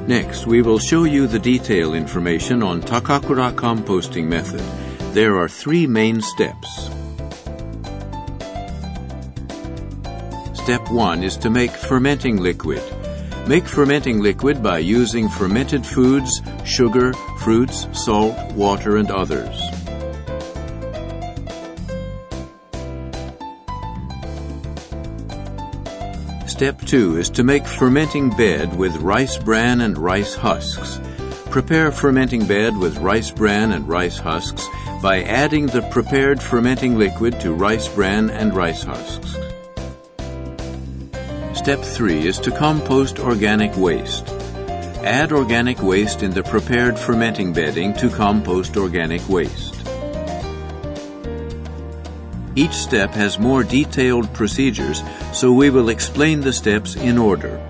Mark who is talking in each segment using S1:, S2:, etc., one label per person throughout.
S1: Next, we will show you the detailed information on Takakura Composting Method. There are 3 main steps. Step 1 is to make fermenting liquid. Make fermenting liquid by using fermented foods, sugar, fruits, salt, water, and others. Step 2 is to make fermenting bed with rice bran and rice husks. Prepare fermenting bed with rice bran and rice husks by adding the prepared fermenting liquid to rice bran and rice husks. Step 3 is to compost organic waste. Add organic waste in the prepared fermenting bedding to compost organic waste. Each step has more detailed procedures, so we will explain the steps in order.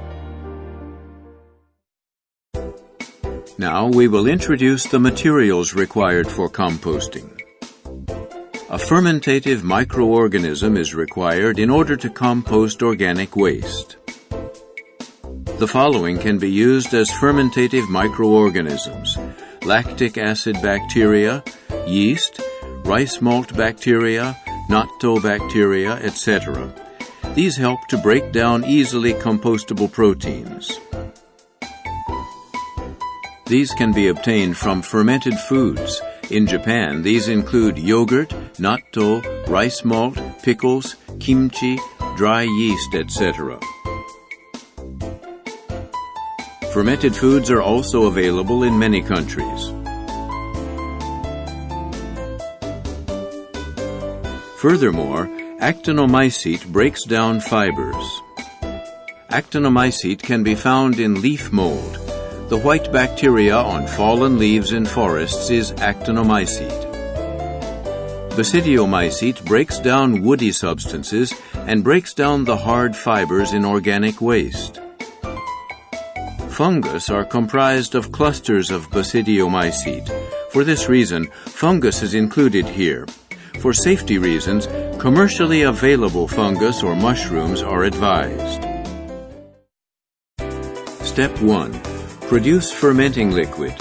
S1: Now we will introduce the materials required for composting. A fermentative microorganism is required in order to compost organic waste. The following can be used as fermentative microorganisms: lactic acid bacteria, yeast, rice malt bacteria, natto bacteria, etc. These help to break down easily compostable proteins. These can be obtained from fermented foods. In Japan, these include yogurt, natto, rice malt, pickles, kimchi, dry yeast, etc. Fermented foods are also available in many countries. Furthermore, actinomycete breaks down fibers. Actinomycete can be found in leaf mold. The white bacteria on fallen leaves in forests is actinomycete. Basidiomycete breaks down woody substances and breaks down the hard fibers in organic waste. Fungus are comprised of clusters of basidiomycete. For this reason, fungus is included here. For safety reasons, commercially available fungus or mushrooms are advised. Step 1. Produce fermenting liquid.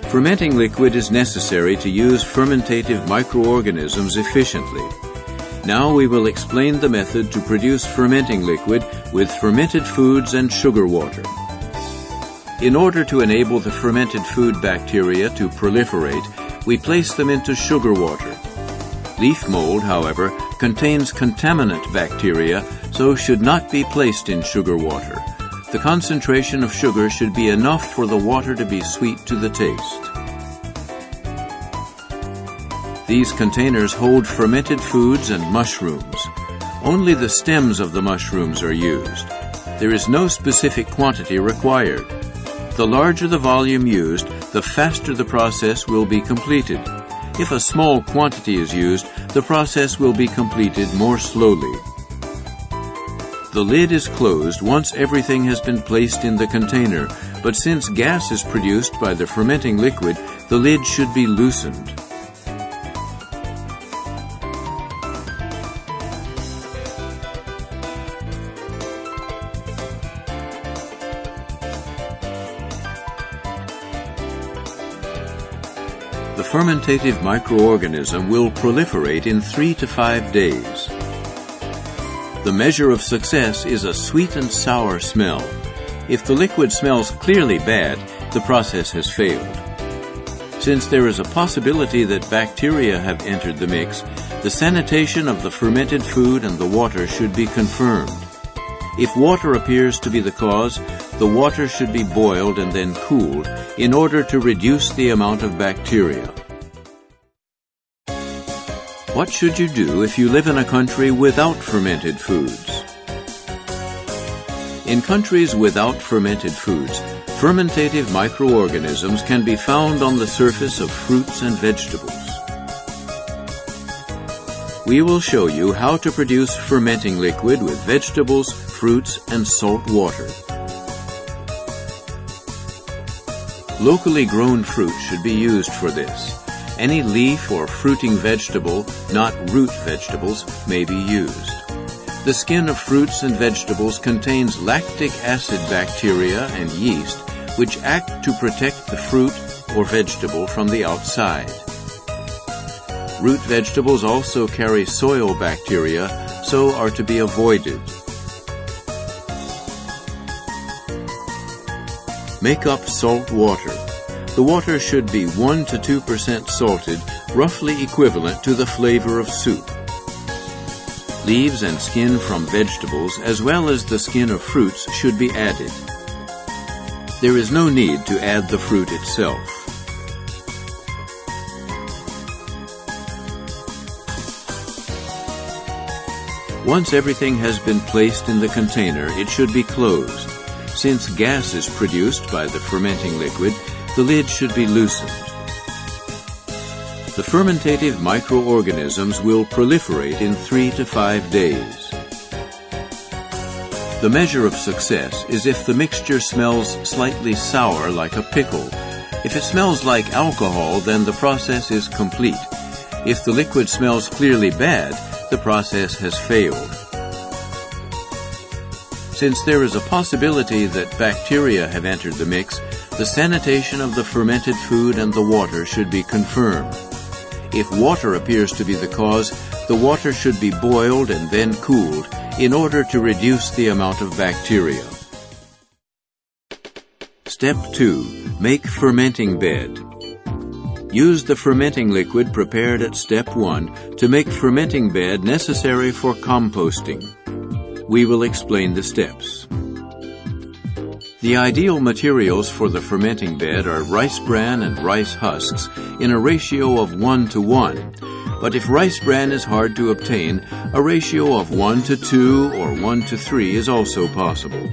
S1: Fermenting liquid is necessary to use fermentative microorganisms efficiently. Now we will explain the method to produce fermenting liquid with fermented foods and sugar water. In order to enable the fermented food bacteria to proliferate, we place them into sugar water. Leaf mold, however, contains contaminant bacteria, so should not be placed in sugar water. The concentration of sugar should be enough for the water to be sweet to the taste. These containers hold fermented foods and mushrooms. Only the stems of the mushrooms are used. There is no specific quantity required. The larger the volume used, the faster the process will be completed. If a small quantity is used, the process will be completed more slowly. The lid is closed once everything has been placed in the container, but since gas is produced by the fermenting liquid, the lid should be loosened. The fermentative microorganism will proliferate in 3 to 5 days. The measure of success is a sweet and sour smell. If the liquid smells clearly bad, the process has failed. Since there is a possibility that bacteria have entered the mix, the sanitation of the fermented food and the water should be confirmed. If water appears to be the cause, the water should be boiled and then cooled in order to reduce the amount of bacteria. What should you do if you live in a country without fermented foods? In countries without fermented foods, fermentative microorganisms can be found on the surface of fruits and vegetables. We will show you how to produce fermenting liquid with vegetables, fruits, and salt water. Locally grown fruit should be used for this. Any leaf or fruiting vegetable, not root vegetables, may be used. The skin of fruits and vegetables contains lactic acid bacteria and yeast, which act to protect the fruit or vegetable from the outside. Root vegetables also carry soil bacteria, so are to be avoided. Make up salt water. The water should be 1 to 2% salted, roughly equivalent to the flavor of soup. Leaves and skin from vegetables, as well as the skin of fruits, should be added. There is no need to add the fruit itself. Once everything has been placed in the container, it should be closed. Since gas is produced by the fermenting liquid, the lid should be loosened. The fermentative microorganisms will proliferate in 3 to 5 days. The measure of success is if the mixture smells slightly sour like a pickle. If it smells like alcohol, then the process is complete. If the liquid smells clearly bad, the process has failed. Since there is a possibility that bacteria have entered the mix, the sanitation of the fermented food and the water should be confirmed. If water appears to be the cause, the water should be boiled and then cooled in order to reduce the amount of bacteria. Step 2. Make fermenting bed. Use the fermenting liquid prepared at Step 1 to make fermenting bed necessary for composting. We will explain the steps. The ideal materials for the fermenting bed are rice bran and rice husks in a ratio of 1 to 1. But if rice bran is hard to obtain, a ratio of 1 to 2 or 1 to 3 is also possible.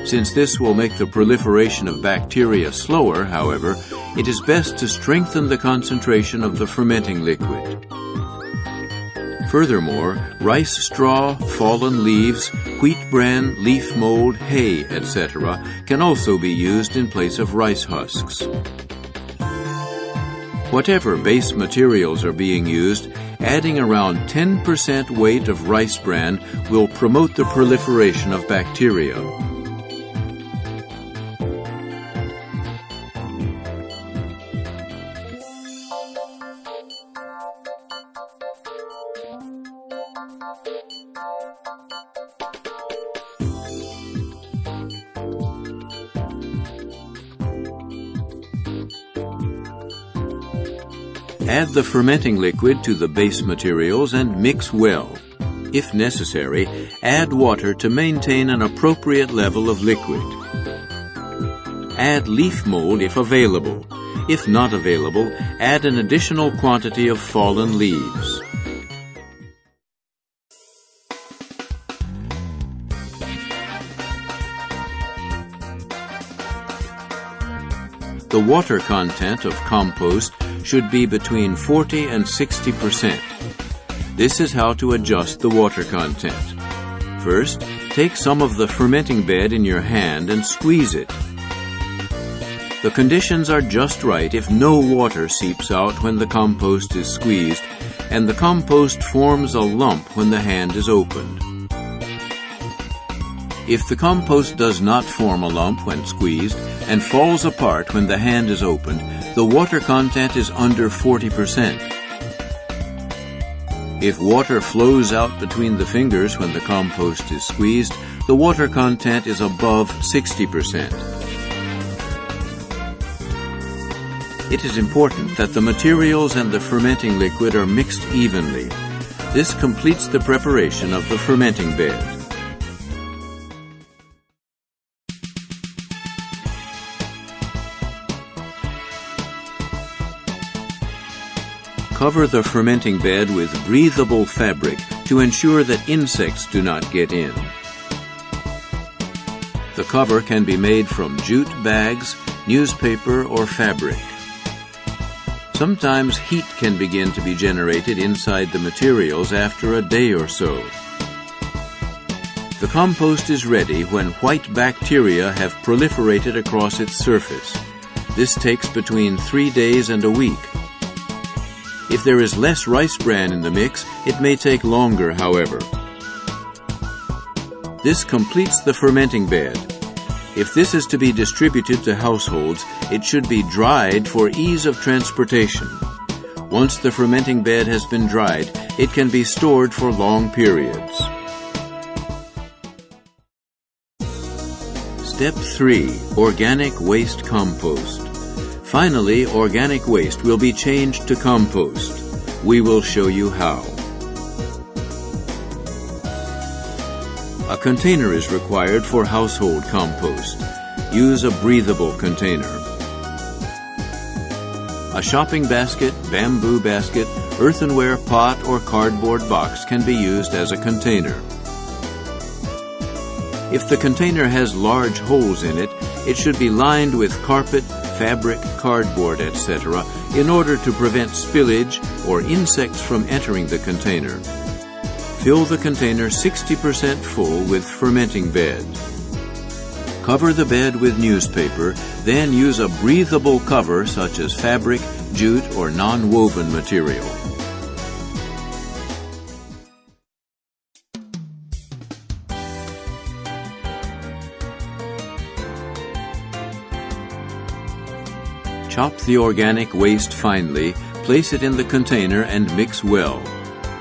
S1: Since this will make the proliferation of bacteria slower, however, it is best to strengthen the concentration of the fermenting liquid. Furthermore, rice straw, fallen leaves, wheat bran, leaf mold, hay, etc. can also be used in place of rice husks. Whatever base materials are being used, adding around 10% weight of rice bran will promote the proliferation of bacteria. Add the fermenting liquid to the base materials and mix well. If necessary, add water to maintain an appropriate level of liquid. Add leaf mold if available. If not available, add an additional quantity of fallen leaves. The water content of compost should be between 40 and 60%. This is how to adjust the water content. First, take some of the fermenting bed in your hand and squeeze it. The conditions are just right if no water seeps out when the compost is squeezed, and the compost forms a lump when the hand is opened. If the compost does not form a lump when squeezed and falls apart when the hand is opened, the water content is under 40%. If water flows out between the fingers when the compost is squeezed, the water content is above 60%. It is important that the materials and the fermenting liquid are mixed evenly. This completes the preparation of the fermenting bed. Cover the fermenting bed with breathable fabric to ensure that insects do not get in. The cover can be made from jute bags, newspaper, or fabric. Sometimes heat can begin to be generated inside the materials after a day or so. The compost is ready when white bacteria have proliferated across its surface. This takes between 3 days and a week. If there is less rice bran in the mix, it may take longer, however. This completes the fermenting bed. If this is to be distributed to households, it should be dried for ease of transportation. Once the fermenting bed has been dried, it can be stored for long periods. Step 3. Organic waste compost. Finally, organic waste will be changed to compost. We will show you how. A container is required for household compost. Use a breathable container. A shopping basket, bamboo basket, earthenware pot, or cardboard box can be used as a container. If the container has large holes in it, it should be lined with carpet, fabric, cardboard, etc. in order to prevent spillage or insects from entering the container. Fill the container 60% full with fermenting bed. Cover the bed with newspaper, then use a breathable cover such as fabric, jute, or non-woven material. Chop the organic waste finely, place it in the container and mix well.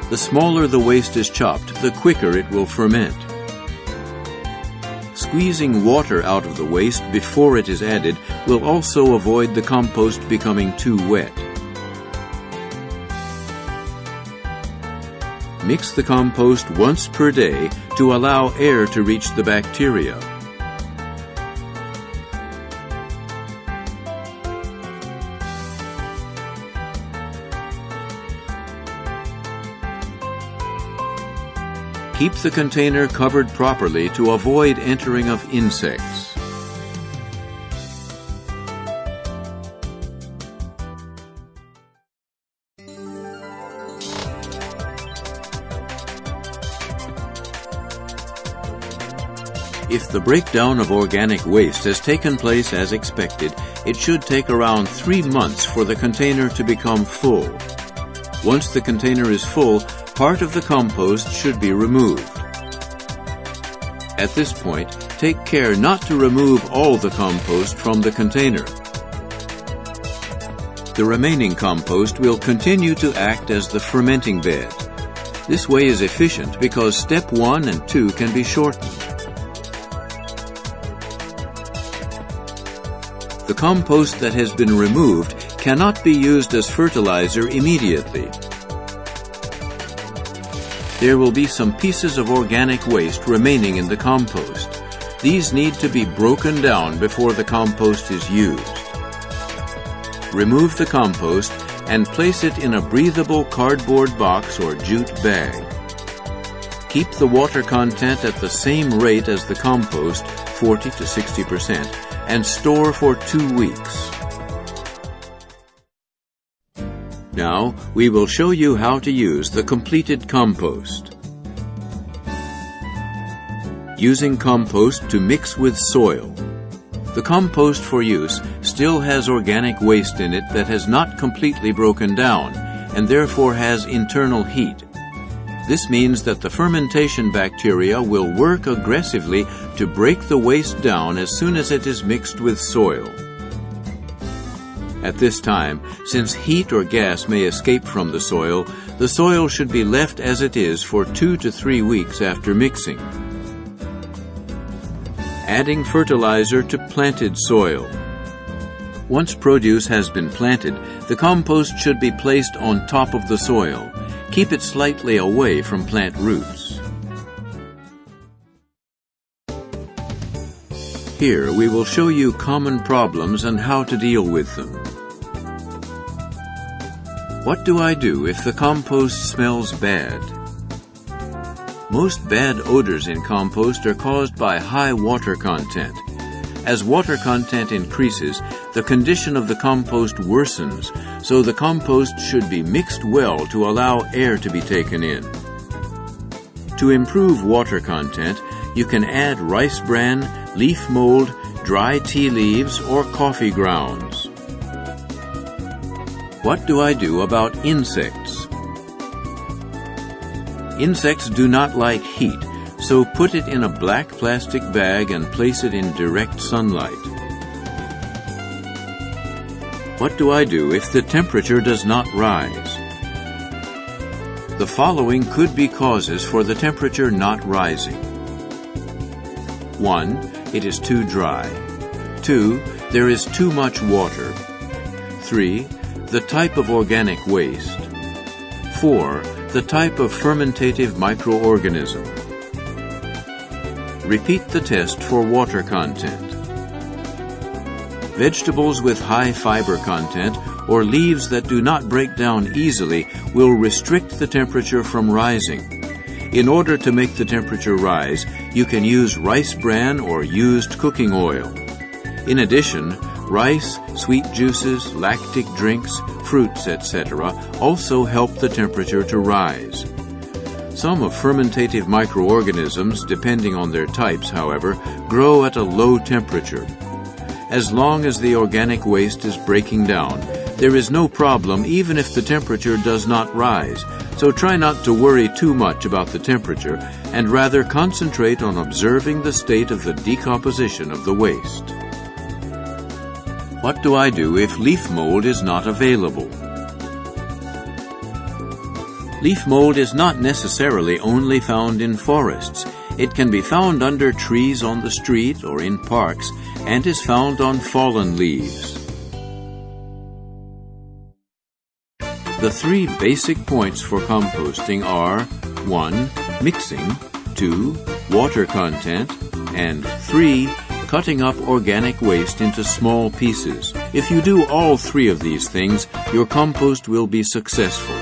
S1: The smaller the waste is chopped, the quicker it will ferment. Squeezing water out of the waste before it is added will also avoid the compost becoming too wet. Mix the compost once per day to allow air to reach the bacteria. Keep the container covered properly to avoid entering of insects. If the breakdown of organic waste has taken place as expected, it should take around 3 months for the container to become full. Once the container is full, part of the compost should be removed. At this point, take care not to remove all the compost from the container. The remaining compost will continue to act as the fermenting bed. This way is efficient because step 1 and 2 can be shortened. The compost that has been removed cannot be used as fertilizer immediately. There will be some pieces of organic waste remaining in the compost. These need to be broken down before the compost is used. Remove the compost and place it in a breathable cardboard box or jute bag. Keep the water content at the same rate as the compost, 40 to 60%, and store for 2 weeks. Now, we will show you how to use the completed compost. Using compost to mix with soil. The compost for use still has organic waste in it that has not completely broken down and therefore has internal heat. This means that the fermentation bacteria will work aggressively to break the waste down as soon as it is mixed with soil. At this time, since heat or gas may escape from the soil should be left as it is for 2 to 3 weeks after mixing. Adding fertilizer to planted soil. Once produce has been planted, the compost should be placed on top of the soil. Keep it slightly away from plant roots. Here we will show you common problems and how to deal with them. What do I do if the compost smells bad? Most bad odors in compost are caused by high water content. As water content increases, the condition of the compost worsens, so the compost should be mixed well to allow air to be taken in. To improve water content, you can add rice bran, leaf mold, dry tea leaves, or coffee grounds. What do I do about insects? Insects do not like heat, so put it in a black plastic bag and place it in direct sunlight. What do I do if the temperature does not rise? The following could be causes for the temperature not rising. 1. It is too dry. 2. There is too much water. 3. The type of organic waste. 4. The type of fermentative microorganism. Repeat the test for water content. Vegetables with high fiber content or leaves that do not break down easily will restrict the temperature from rising. In order to make the temperature rise, you can use rice bran or used cooking oil. In addition, rice, sweet juices, lactic drinks, fruits, etc. also help the temperature to rise. Some of fermentative microorganisms, depending on their types, however, grow at a low temperature. As long as the organic waste is breaking down, there is no problem even if the temperature does not rise, so try not to worry too much about the temperature and rather concentrate on observing the state of the decomposition of the waste. What do I do if leaf mold is not available? Leaf mold is not necessarily only found in forests. It can be found under trees on the street or in parks and is found on fallen leaves. The 3 basic points for composting are 1. Mixing, 2. Water content, and 3. Cutting up organic waste into small pieces. If you do all 3 of these things, your compost will be successful.